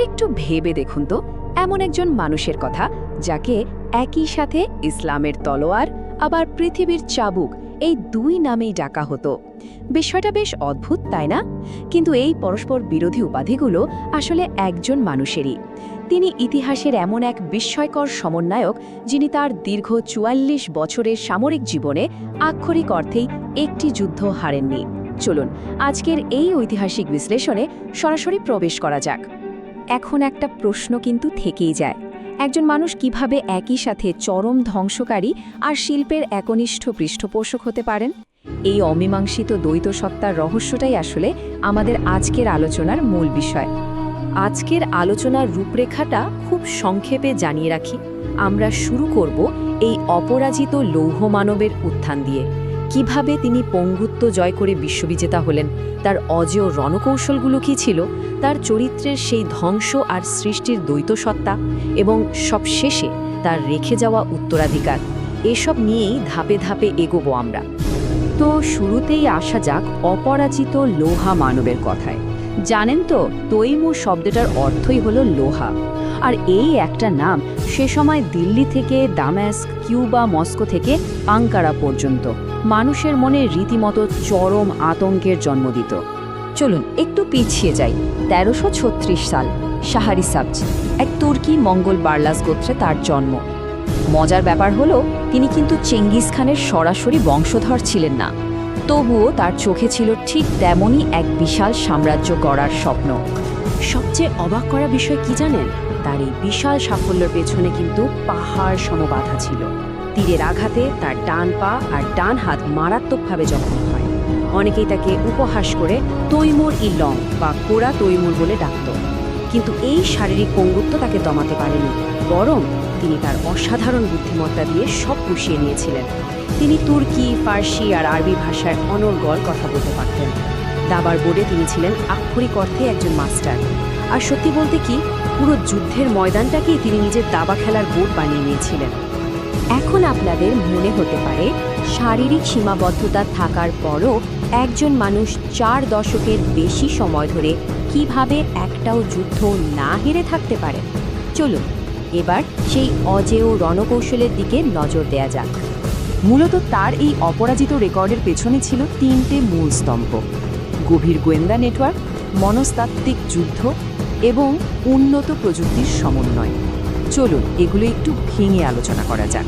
একটু ভেবে দেখুন তো, এমন একজন মানুষের কথা যাকে একই সাথে ইসলামের তলোয়ার আবার পৃথিবীর চাবুক এই দুই নামেই ডাকা হতো। বিষয়টা বেশ অদ্ভুত, তাই না? কিন্তু এই পরস্পর বিরোধী উপাধিগুলো আসলে একজন মানুষেরই। তিনি ইতিহাসের এমন এক বিস্ময়কর সমন্বয়ক, যিনি তার দীর্ঘ ৪৪ বছরের সামরিক জীবনে আক্ষরিক অর্থেই একটি যুদ্ধ হারেননি। চলুন আজকের এই ঐতিহাসিক বিশ্লেষণে সরাসরি প্রবেশ করা যাক। এখন একটা প্রশ্ন কিন্তু থেকেই যায়, একজন মানুষ কিভাবে একই সাথে চরম ধ্বংসকারী আর শিল্পের একনিষ্ঠ পৃষ্ঠপোষক হতে পারেন? এই অমীমাংসিত দ্বৈত সত্তার রহস্যটাই আসলে আমাদের আজকের আলোচনার মূল বিষয়। আজকের আলোচনার রূপরেখাটা খুব সংক্ষেপে জানিয়ে রাখি। আমরা শুরু করব এই অপরাজিত লৌহ মানবের উত্থান দিয়ে। কিভাবে তিনি পঙ্গুত্ব জয় করে বিশ্ববিজেতা হলেন, তার অজেয় রণকৌশলগুলো কী ছিল, তার চরিত্রের সেই ধ্বংস আর সৃষ্টির দ্বৈত সত্তা, এবং সবশেষে তার রেখে যাওয়া উত্তরাধিকার। এসব নিয়েই ধাপে ধাপে এগোবো আমরা। তো শুরুতেই আসা যাক অপরাজিত লোহা মানবের কথায়। জানেন তো, তৈমুর শব্দটার অর্থই হলো লোহা। আর এই একটা নাম সে সময় দিল্লি থেকে দামেস্ক, কিউবা, মস্কো থেকে আঙ্কারা পর্যন্ত মানুষের মনে রীতিমতো চরম আতঙ্কের জন্ম দিত। চলুন একটু পিছিয়ে যাই। ১৩৩৬ সাল, শাহরিসাবজ, এক তুর্কি মঙ্গল বার্লাস গোত্রে তার জন্ম। মজার ব্যাপার হলো, তিনি কিন্তু চেঙ্গিস খানের সরাসরি বংশধর ছিলেন না। তবুও তার চোখে ছিল ঠিক তেমনই এক বিশাল সাম্রাজ্য গড়ার স্বপ্ন। সবচেয়ে অবাক করা বিষয় কি জানেন? তার এই বিশাল সাফল্যের পেছনে কিন্তু পাহাড় সমবাধা ছিল। তীরের আঘাতে তার ডান পা আর ডান হাত মারাত্মকভাবে জখম হয়। অনেকেই তাকে উপহাস করে তৈমুর ইলং বা কোরা তৈমুর বলে ডাকত। কিন্তু এই শারীরিক পঙ্গুত্ব তাকে দমাতে পারেনি, বরং তিনি তার অসাধারণ বুদ্ধিমত্তা দিয়ে সব পুষিয়ে নিয়েছিলেন। তিনি তুর্কি, ফার্সি আর আরবি ভাষায় অনর্গল কথা বলতে পারতেন। দাবার বোর্ডে তিনি ছিলেন আক্ষরিক অর্থে একজন মাস্টার। আর সত্যি বলতে কি, পুরো যুদ্ধের ময়দানটাকেই তিনি নিজের দাবা খেলার বোর্ড বানিয়ে নিয়েছিলেন। এখন আপনাদের মনে হতে পারে, শারীরিক সীমাবদ্ধতা থাকার পরও একজন মানুষ ৪ দশকের বেশি সময় ধরে কিভাবে একটাও যুদ্ধ না হেরে থাকতে পারে। চলুন এবার সেই অজেয় রণকৌশলের দিকে নজর দেয়া যাক। মূলত তার এই অপরাজিত রেকর্ডের পেছনে ছিল ৩টে মূল স্তম্ভ: গভীর গোয়েন্দা নেটওয়ার্ক, মনস্তাত্ত্বিক যুদ্ধ এবং উন্নত প্রযুক্তির সমন্বয়। চলুন এগুলো একটু ভেঙে আলোচনা করা যাক।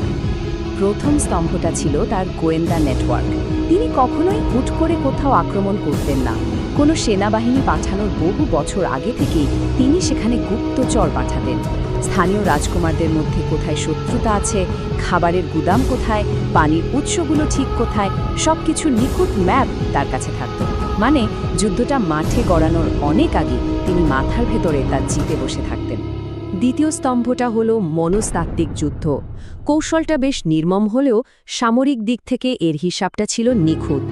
প্রথম স্তম্ভটা ছিল তার গোয়েন্দা নেটওয়ার্ক। তিনি কখনোই হুট করে কোথাও আক্রমণ করতেন না। কোনো সেনাবাহিনী পাঠানোর বহু বছর আগে থেকেই তিনি সেখানে গুপ্তচর পাঠাতেন। স্থানীয় রাজকুমারদের মধ্যে কোথায় শত্রুতা আছে, খাবারের গুদাম কোথায়, পানির উৎসগুলো ঠিক কোথায়, সবকিছু নিখুঁত ম্যাপ তার কাছে থাকত। মানে যুদ্ধটা মাঠে গড়ানোর অনেক আগে তিনি মাথার ভেতরে তার জিতে বসে থাকতেন। দ্বিতীয় স্তম্ভটা হলো মনস্তাত্ত্বিক যুদ্ধ। কৌশলটা বেশ নির্মম হলেও সামরিক দিক থেকে এর হিসাবটা ছিল নিখুঁত।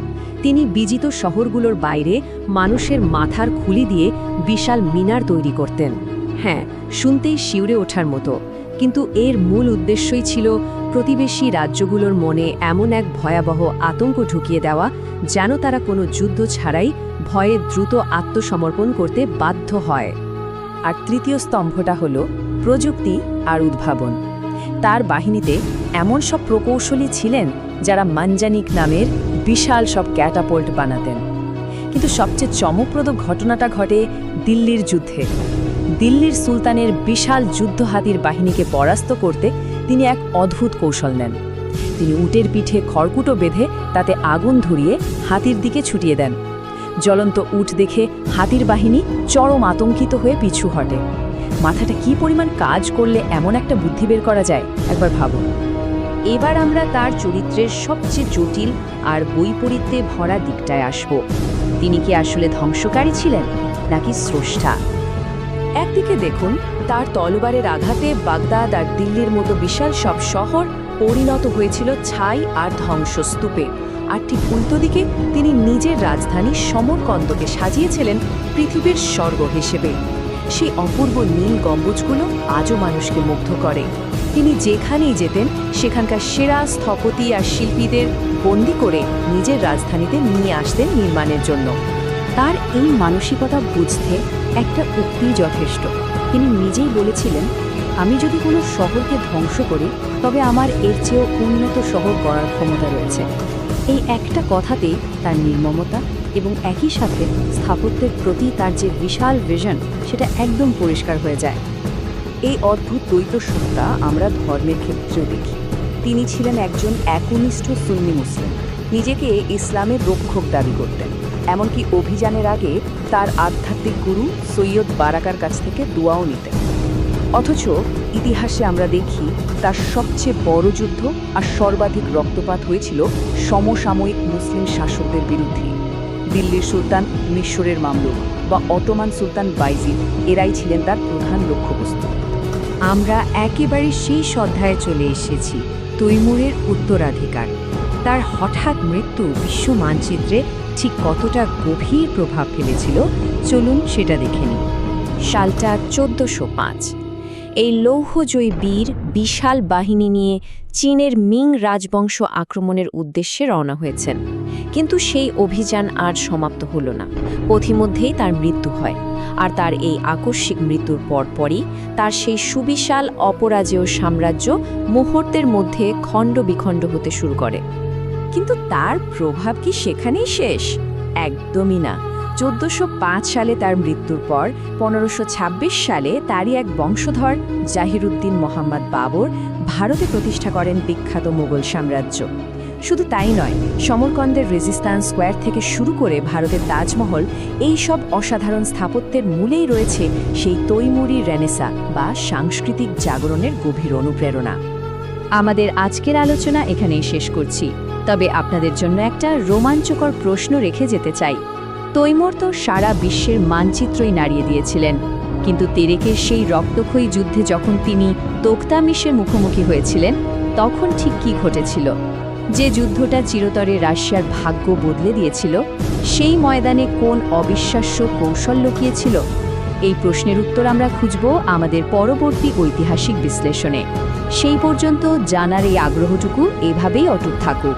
তিনি বিজিত শহরগুলোর বাইরে মানুষের মাথার খুলি দিয়ে বিশাল মিনার তৈরি করতেন। হ্যাঁ, শুনতেই শিউরে ওঠার মতো, কিন্তু এর মূল উদ্দেশ্যই ছিল প্রতিবেশী রাজ্যগুলোর মনে এমন এক ভয়াবহ আতঙ্ক ঢুকিয়ে দেওয়া যেন তারা কোনো যুদ্ধ ছাড়াই ভয়ে দ্রুত আত্মসমর্পণ করতে বাধ্য হয়। আর তৃতীয় স্তম্ভটা হলো প্রযুক্তি আর উদ্ভাবন। তার বাহিনীতে এমন সব প্রকৌশলী ছিলেন যারা মানজানিক নামের বিশাল সব ক্যাটাপোল্ট বানাতেন। কিন্তু সবচেয়ে চমকপ্রদ ঘটনাটা ঘটে দিল্লির যুদ্ধে। দিল্লির সুলতানের বিশাল যুদ্ধ হাতির বাহিনীকে পরাস্ত করতে তিনি এক অদ্ভুত কৌশল নেন। তিনি উটের পিঠে খড়কুটো বেঁধে তাতে আগুন ধরিয়ে হাতির দিকে ছুটিয়ে দেন। জ্বলন্ত উট দেখে হাতির বাহিনী চরম আতঙ্কিত হয়ে পিছু হটে। মাথাটা কি পরিমাণ কাজ করলে এমন একটা বুদ্ধি বের করা যায়, একবার ভাবুন। এবার আমরা তার চরিত্রের সবচেয়ে জটিল আর বৈপরীত্যে ভরা দিকটায় আসব। তিনি কি আসলে ধ্বংসকারী ছিলেন নাকি স্রষ্টা? একদিকে দেখুন, তার তলোয়ারের আঘাতে বাগদাদ আর দিল্লির মতো বিশাল সব শহর পরিণত হয়েছিল ছাই আর ধ্বংসস্তূপে। আর ঠিক উল্টো দিকে তিনি নিজের রাজধানী সমরকন্দকে সাজিয়েছিলেন পৃথিবীর স্বর্গ হিসেবে। সেই অপূর্ব নীল গম্বুজগুলো আজও মানুষকে মুগ্ধ করে। তিনি যেখানেই যেতেন সেখানকার সেরা স্থপতি আর শিল্পীদের বন্দী করে নিজের রাজধানীতে নিয়ে আসতেন নির্মাণের জন্য। তার এই মানসিকতা বুঝতে একটা উক্তি যথেষ্ট। তিনি নিজেই বলেছিলেন, আমি যদি কোনো শহরকে ধ্বংস করি তবে আমার এর চেয়েও উন্নত শহর গড়ার ক্ষমতা রয়েছে। এই একটা কথাতেই তার নির্মমতা এবং একই সাথে স্থাপত্যের প্রতি তার যে বিশাল ভিশন সেটা একদম পরিষ্কার হয়ে যায়। এই অদ্ভুত দ্বৈত সত্তা আমরা ধর্মের ক্ষেত্রেও দেখি। তিনি ছিলেন একজন একনিষ্ঠ সুন্নি মুসলিম, নিজেকে ইসলামের রক্ষক দাবি করতেন। এমনকি অভিযানের আগে তার আধ্যাত্মিক গুরু সৈয়দ বারাকার কাছ থেকে দোয়াও নিতেন। অথচ ইতিহাসে আমরা দেখি তার সবচেয়ে বড় যুদ্ধ আর সর্বাধিক রক্তপাত হয়েছিল সমসাময়িক মুসলিম শাসকদের বিরুদ্ধে। দিল্লির সুলতান মিশরের মামলুক বা অটোমান সুলতান বাইজিদ এরাই ছিলেন তার প্রধান লক্ষ্যবস্তু। আমরা একেবারে সেই অধ্যায়ে চলে এসেছি, তৈমুরের উত্তরাধিকার। তার হঠাৎ মৃত্যু বিশ্ব মানচিত্রে ঠিক কতটা গভীর প্রভাব ফেলেছিল চলুন সেটা দেখে নিই। সালটা 1405। এই লৌহজয়ী বীর বিশাল বাহিনী নিয়ে চীনের মিং রাজবংশ আক্রমণের উদ্দেশ্যে রওনা হয়েছেন। কিন্তু সেই অভিযান আর সমাপ্ত হল না, পথিমধ্যেই তার মৃত্যু হয়। আর তার এই আকস্মিক মৃত্যুর পরপরই তার সেই সুবিশাল অপরাজেয় সাম্রাজ্য মুহূর্তের মধ্যে খণ্ড বিখণ্ড হতে শুরু করে। কিন্তু তার প্রভাব কি সেখানেই শেষ? একদমই না। 1405 সালে তার মৃত্যুর পর 1526 সালে তারই এক বংশধর জাহিরুদ্দিন মোহাম্মদ বাবর ভারতে প্রতিষ্ঠা করেন বিখ্যাত মুঘল সাম্রাজ্য। শুধু তাই নয়, সমরকন্দের রেজিস্ট্যান্স স্কোয়ার থেকে শুরু করে ভারতের তাজমহল, এই সব অসাধারণ স্থাপত্যের মূলেই রয়েছে সেই তৈমুরি রেনেসা বা সাংস্কৃতিক জাগরণের গভীর অনুপ্রেরণা। আমাদের আজকের আলোচনা এখানেই শেষ করছি, তবে আপনাদের জন্য একটা রোমাঞ্চকর প্রশ্ন রেখে যেতে চাই। তৈমুর তো সারা বিশ্বের মানচিত্রই নাড়িয়ে দিয়েছিলেন, কিন্তু তেরেকের সেই রক্তক্ষয়ী যুদ্ধে যখন তিনি তোক্তামিশের মুখোমুখি হয়েছিলেন, তখন ঠিক কী ঘটেছিল? যে যুদ্ধটা চিরতরে রাশিয়ার ভাগ্য বদলে দিয়েছিল, সেই ময়দানে কোন অবিশ্বাস্য কৌশল লুকিয়েছিল? এই প্রশ্নের উত্তর আমরা খুঁজব আমাদের পরবর্তী ঐতিহাসিক বিশ্লেষণে। সেই পর্যন্ত জানার এই আগ্রহটুকু এভাবেই অটুট থাকুক।